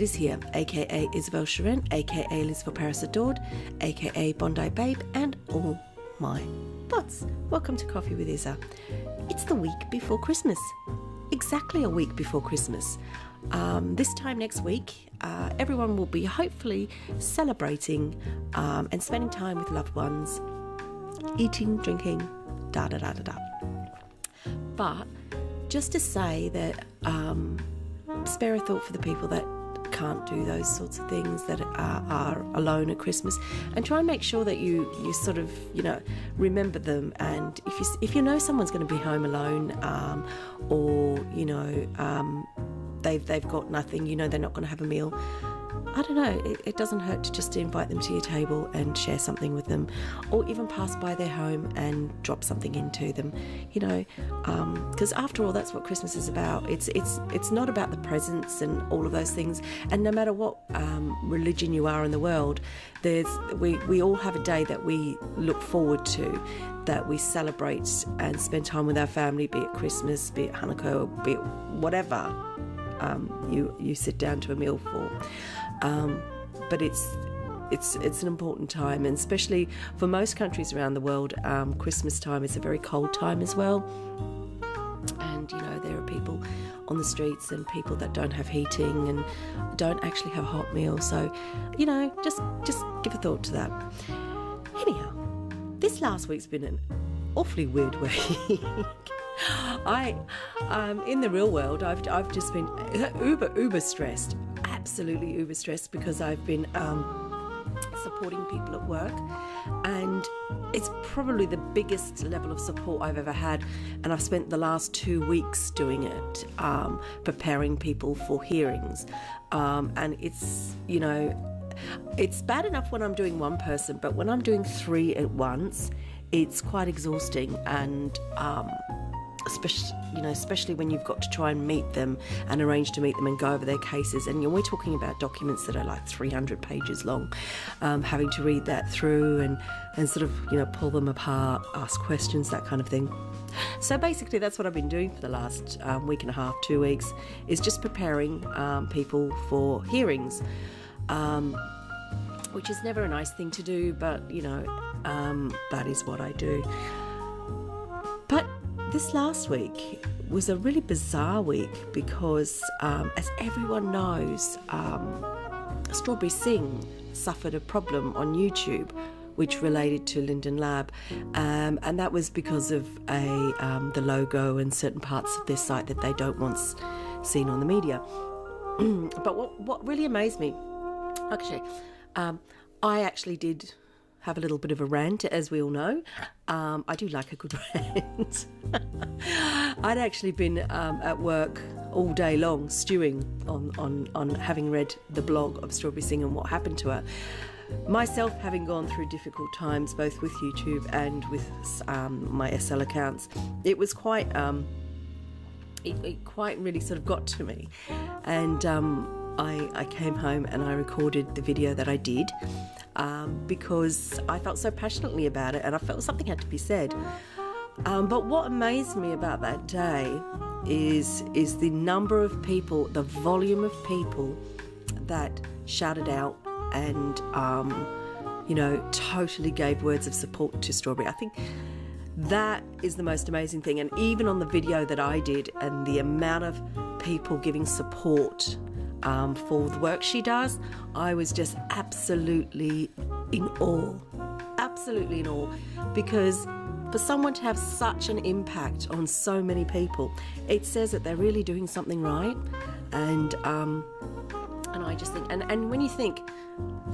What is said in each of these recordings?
Liz here, aka Isabel Sharon, aka Liz for Paris Adored, aka Bondi Babe, and all my thoughts. Welcome to Coffee with Isa. It's the week before Christmas. Exactly a week before Christmas. This time next week, everyone will be hopefully celebrating and spending time with loved ones, eating, drinking, da-da-da-da-da. But just to say that spare a thought for the people that can't do those sorts of things, that are alone at Christmas, and try and make sure that you sort of, remember them. And if you know someone's going to be home alone, or they've got nothing, they're not going to have a meal, I don't know, it doesn't hurt to just invite them to your table and share something with them, or even pass by their home and drop something into them, because after all, that's what Christmas is about. It's not about the presents and all of those things. And no matter what religion you are in the world, we all have a day that we look forward to, that we celebrate and spend time with our family, be it Christmas, be it Hanukkah, be it whatever you sit down to a meal for. But it's an important time, and especially for most countries around the world, Christmas time is a very cold time as well. And there are people on the streets and people that don't have heating and don't actually have a hot meal. So just give a thought to that. Anyhow, this last week's been an awfully weird week. In the real world, I've just been uber stressed. Absolutely uber stressed, because I've been supporting people at work, and it's probably the biggest level of support I've ever had, and I've spent the last 2 weeks doing it, preparing people for hearings, and it's bad enough when I'm doing one person, but when I'm doing 3 at once, it's quite exhausting. And especially when you've got to try and meet them and arrange to meet them and go over their cases, and we're talking about documents that are like 300 pages long, having to read that through and sort of pull them apart, ask questions, that kind of thing. So basically that's what I've been doing for the last week and a half, 2 weeks, is just preparing people for hearings, which is never a nice thing to do, but that is what I do. But this last week was a really bizarre week because, as everyone knows, Strawberry Singh suffered a problem on YouTube which related to Linden Lab, and that was because of the logo and certain parts of their site that they don't want seen on the media. But what really amazed me, actually, I actually did have a little bit of a rant, as we all know. I do like a good rant. I'd actually been at work all day long stewing on having read the blog of Strawberry Singh and what happened to her. Myself having gone through difficult times both with YouTube and with my SL accounts, it was quite it quite really sort of got to me. And I came home and I recorded the video that I did, because I felt so passionately about it and I felt something had to be said. But what amazed me about that day is the number of people, the volume of people that shouted out and totally gave words of support to Strawberry. I think that is the most amazing thing. And even on the video that I did, and the amount of people giving support for the work she does, I was just absolutely in awe, because for someone to have such an impact on so many people, it says that they're really doing something right. And I just think, and when you think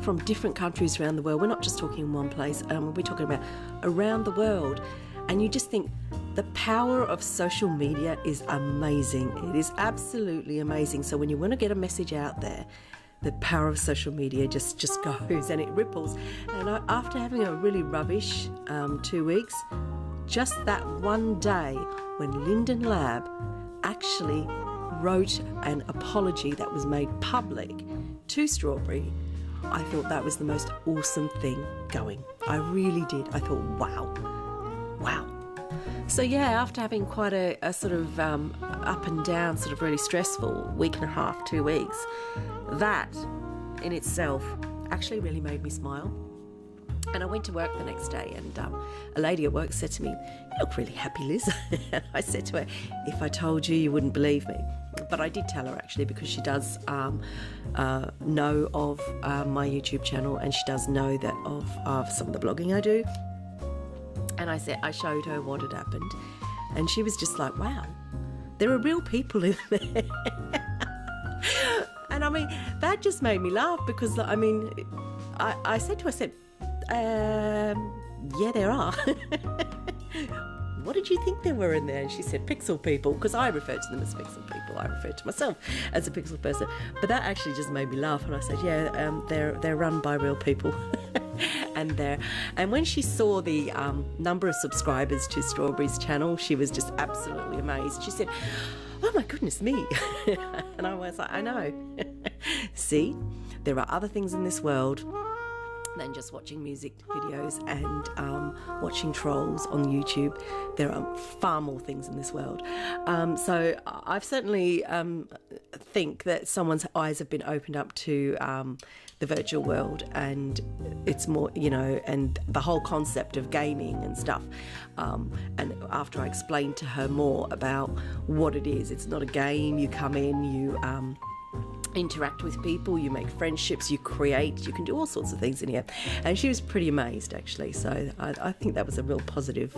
from different countries around the world, we're not just talking in one place, we're talking about around the world, and you just think the power of social media is amazing. It is absolutely amazing. So when you want to get a message out there, the power of social media just goes and it ripples. And after having a really rubbish 2 weeks, just that one day when Linden Lab actually wrote an apology that was made public to Strawberry, I thought that was the most awesome thing going. I really did. I thought, wow. So yeah, after having quite a sort of up and down, sort of really stressful week and a half, 2 weeks, that in itself actually really made me smile. And I went to work the next day, and a lady at work said to me, "You look really happy, Liz." And I said to her, "If I told you, you wouldn't believe me." But I did tell her, actually, because she does know of my YouTube channel, and she does know that of some of the blogging I do. And I showed her what had happened, and she was just like, "Wow, there are real people in there." And I mean, that just made me laugh, because I mean, I said to her, yeah, there are. What did you think there were in there? And she said, pixel people, because I referred to them as pixel people. I referred to myself as a pixel person. But that actually just made me laugh. And I said, yeah, they're run by real people. And when she saw the number of subscribers to Strawberry's channel, she was just absolutely amazed. She said, "Oh my goodness me." And I was like, I know. See, there are other things in this world than just watching music videos and watching trolls on YouTube. There are far more things in this world. So I've certainly think that someone's eyes have been opened up to the virtual world, and it's more, you know, and the whole concept of gaming and stuff. And after I explained to her more about what it is, it's not a game. You come in, you interact with people, you make friendships, you create, you can do all sorts of things in here. And she was pretty amazed, actually. So I think that was a real positive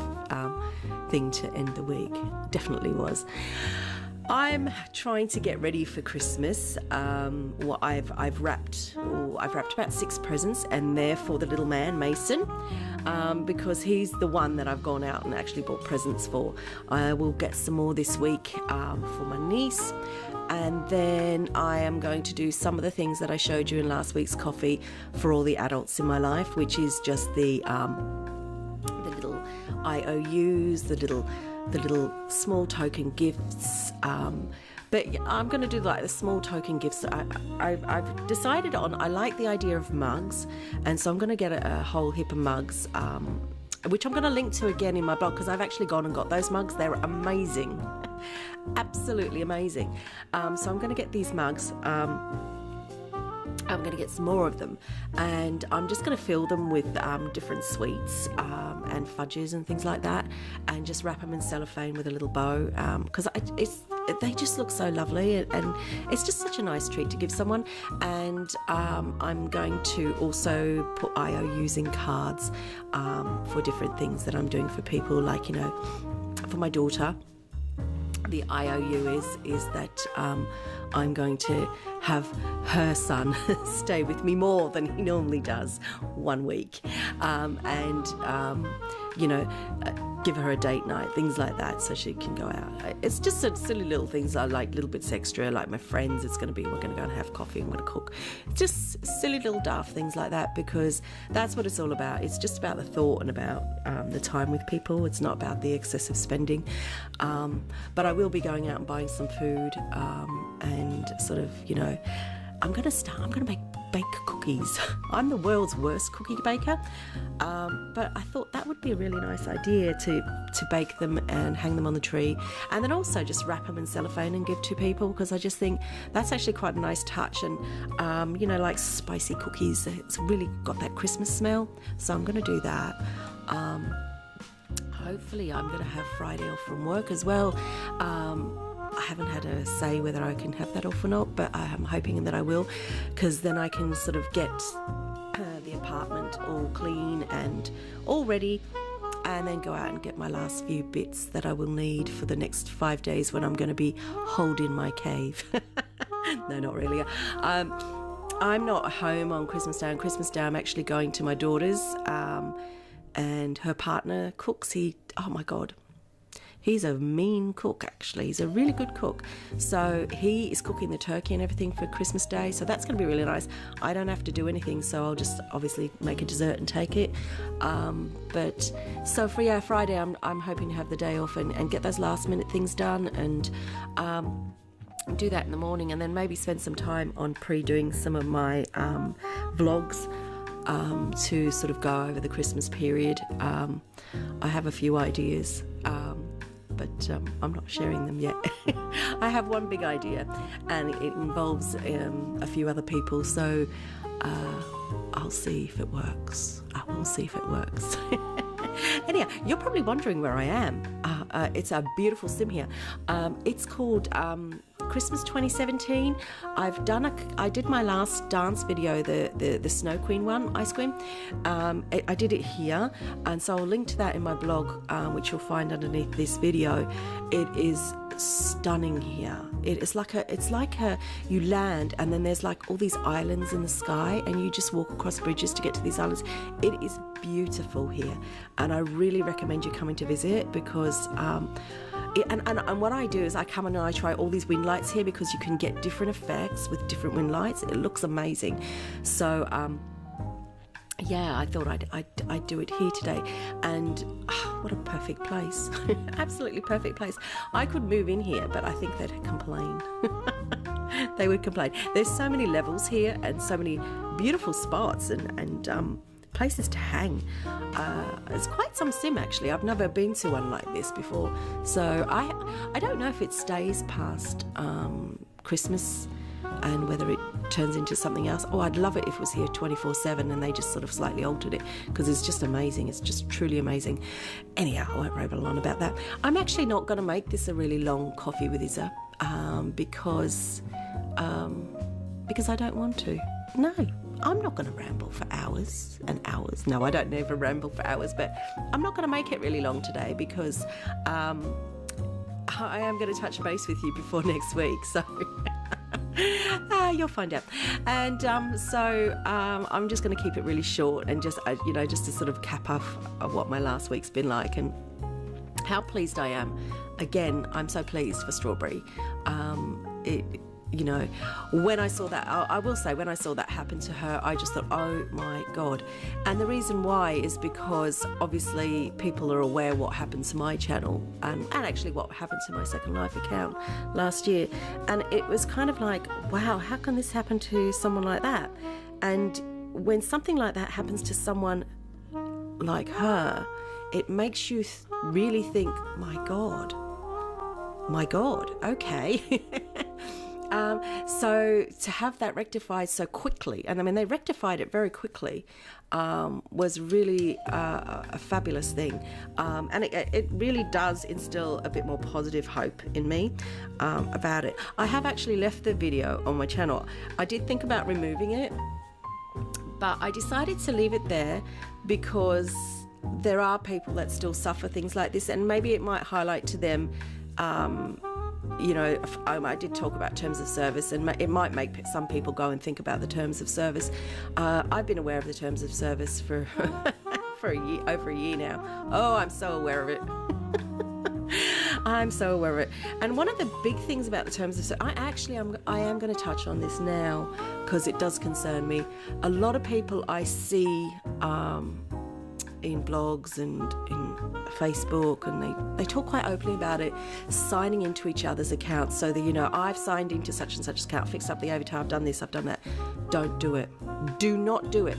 thing to end the week. Definitely was. I'm trying to get ready for Christmas. Well, I've wrapped about 6 presents, and they're for the little man, Mason, because he's the one that I've gone out and actually bought presents for. I will get some more this week for my niece. And then I am going to do some of the things that I showed you in last week's coffee for all the adults in my life, which is just the little IOUs, the little small token gifts. But I'm going to do like the small token gifts. I've decided on, I like the idea of mugs, and so I'm going to get a whole heap of mugs, which I'm going to link to again in my blog, because I've actually gone and got those mugs. They're amazing. Absolutely amazing. So I'm going to get these mugs. I'm going to get some more of them, and I'm just going to fill them with different sweets and fudges and things like that, and just wrap them in cellophane with a little bow, because they just look so lovely, and it's just such a nice treat to give someone. And I'm going to also put IOUs in cards for different things that I'm doing for people, like, you know, for my daughter. The IOU is that I'm going to have her son stay with me more than he normally does 1 week, and you know, give her a date night, things like that, so she can go out. It's just sort of silly little things I like, little bits extra, like my friends. We're going to go and have coffee, I'm going to cook. Just silly little daft things like that, because that's what it's all about. It's just about the thought and about the time with people. It's not about the excessive spending. But I will be going out and buying some food, and sort of, you know, I'm going to bake cookies. I'm the world's worst cookie baker, but I thought that would be a really nice idea to bake them and hang them on the tree, and then also just wrap them in cellophane and give to people, because I just think that's actually quite a nice touch. And you know, like spicy cookies, it's really got that Christmas smell, so I'm going to do that. Hopefully I'm going to have Friday off from work as well. I haven't had a say whether I can have that off or not, but I'm hoping that I will, because then I can sort of get the apartment all clean and all ready, and then go out and get my last few bits that I will need for the next 5 days when I'm going to be holed in my cave. No, not really. I'm not home on Christmas Day. On Christmas Day I'm actually going to my daughter's, and her partner cooks. Oh my God, he's a mean cook, actually. He's a really good cook. So he is cooking the turkey and everything for Christmas Day. So that's going to be really nice. I don't have to do anything, so I'll just obviously make a dessert and take it. But so for Friday, I'm hoping to have the day off and get those last minute things done, and do that in the morning, and then maybe spend some time on pre-doing some of my vlogs. to sort of go over the Christmas period. I have a few ideas, but I'm not sharing them yet. I have one big idea, and it involves a few other people, so I'll see if it works. I will see if it works. Anyhow, you're probably wondering where I am. It's a beautiful sim here. It's called Christmas 2017. I did my last dance video, the Snow Queen one, Ice Queen. I did it here, and so I'll link to that in my blog, which you'll find underneath this video. It is stunning here. It's like you land, and then there's like all these islands in the sky, and you just walk across bridges to get to these islands. It is beautiful here, and I really recommend you coming to visit, because and what I do is I come and I try all these wind lights here, because you can get different effects with different wind lights. It looks amazing. So yeah, I thought I'd do it here today, and what a perfect place. Absolutely perfect place. I could move in here, but I think they'd complain. They would complain. There's so many levels here, and so many beautiful spots, and places to hang. It's quite some sim, actually. I've never been to one like this before, so I don't know if it stays past Christmas, and whether it turns into something else. Oh, I'd love it if it was here 24/7 and they just sort of slightly altered it, because it's just amazing. It's just truly amazing. Anyhow, I won't ramble on about that. I'm actually not going to make this a really long coffee with Isa, because I don't want to. No, I'm not going to ramble for hours and hours. No, I don't never ramble for hours, but I'm not going to make it really long today, because I am going to touch base with you before next week, so you'll find out. And so I'm just going to keep it really short, and just just to sort of cap off of what my last week's been like, and how pleased I am. Again, I'm so pleased for Strawberry. When I saw that, I will say, when I saw that happen to her, I just thought, oh my God. And the reason why is because obviously people are aware what happened to my channel, and actually what happened to my Second Life account last year. And it was kind of like, wow, how can this happen to someone like that? And when something like that happens to someone like her, it makes you really think, my God, okay. So to have that rectified so quickly, and I mean they rectified it very quickly, was really a fabulous thing, and it really does instill a bit more positive hope in me about it. I have actually left the video on my channel. I did think about removing it, but I decided to leave it there, because there are people that still suffer things like this, and maybe it might highlight to them. I did talk about terms of service, and it might make some people go and think about the terms of service. I've been aware of the terms of service for for over a year now. Oh, I'm so aware of it. I'm so aware of it. And one of the big things about the terms of service, I am going to touch on this now, because it does concern me. A lot of people I see in blogs and in Facebook, and they talk quite openly about it, signing into each other's accounts, so that I've signed into such and such account, fixed up the avatar, I've done this, I've done that. Don't do it. Do not do it.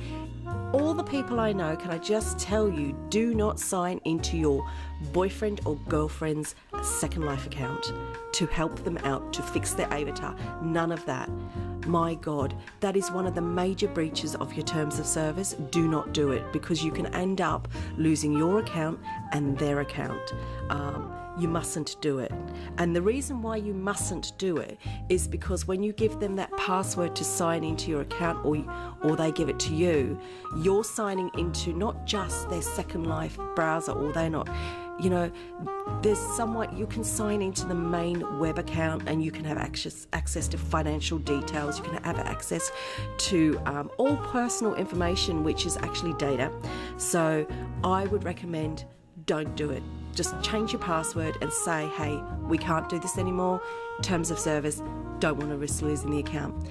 All the people I know, can I just tell you, do not sign into your boyfriend or girlfriend's Second Life account to help them out, to fix their avatar. None of that. My God, that is one of the major breaches of your terms of service. Do not do it, because you can end up losing your account and their account. You mustn't do it. And the reason why you mustn't do it is because when you give them that password to sign into your account, or they give it to you, you're signing into not just their Second Life browser, or they're not, there's somewhat, you can sign into the main web account, and you can have access to financial details. You can have access to all personal information, which is actually data. So I would recommend, don't do it. Just change your password and say, hey, we can't do this anymore. Terms of service, don't want to risk losing the account.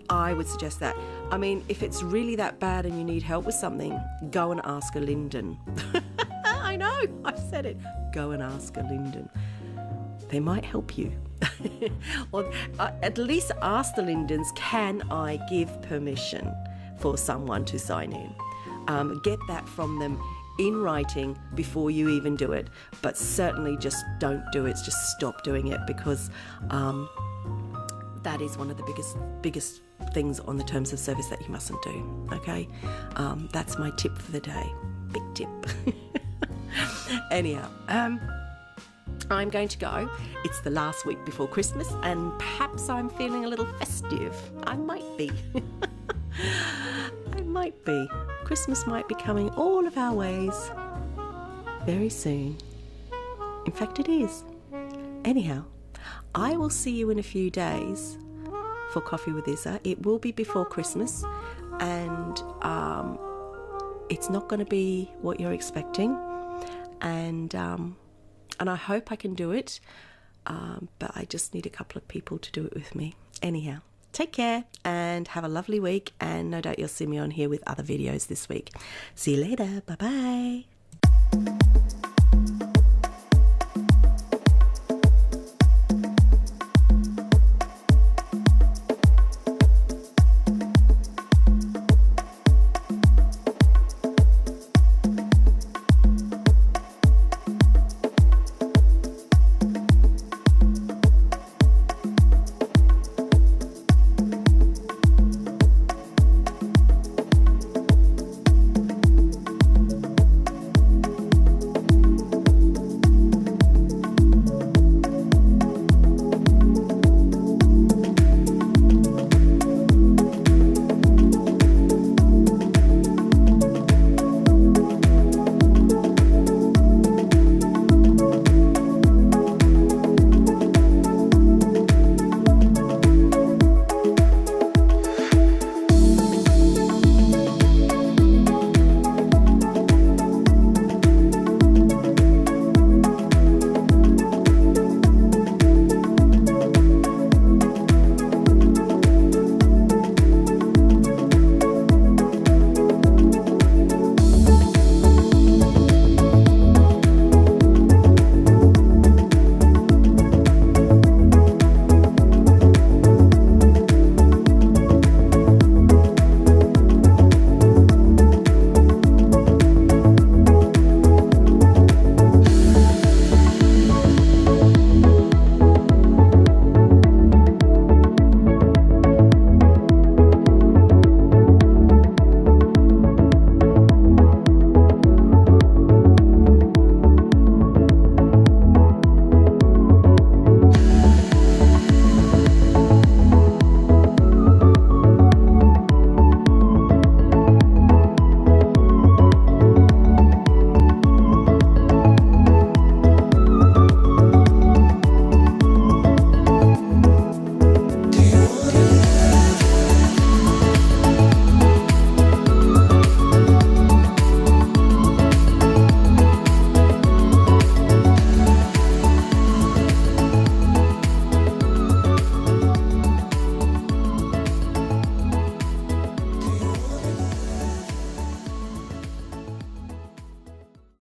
I would suggest that. I mean, if it's really that bad and you need help with something, go and ask a Linden. I know, I've said it. Go and ask a Linden. They might help you. Or at least ask the Lindens, can I give permission for someone to sign in. Get that from them in writing before you even do it, but certainly just don't do it. Just stop doing it, because that is one of the biggest things on the terms of service that you mustn't do. Okay, that's my tip for the day. Big tip. Anyhow, I'm going to go. It's the last week before Christmas, and perhaps I'm feeling a little festive. I might be. I might be. Christmas might be coming all of our ways very soon. In fact, it is. Anyhow, I will see you in a few days for Coffee with Isa. It will be before Christmas, and it's not going to be what you're expecting. And I hope I can do it, but I just need a couple of people to do it with me. Anyhow, take care and have a lovely week, and no doubt you'll see me on here with other videos this week. See you later. Bye-bye.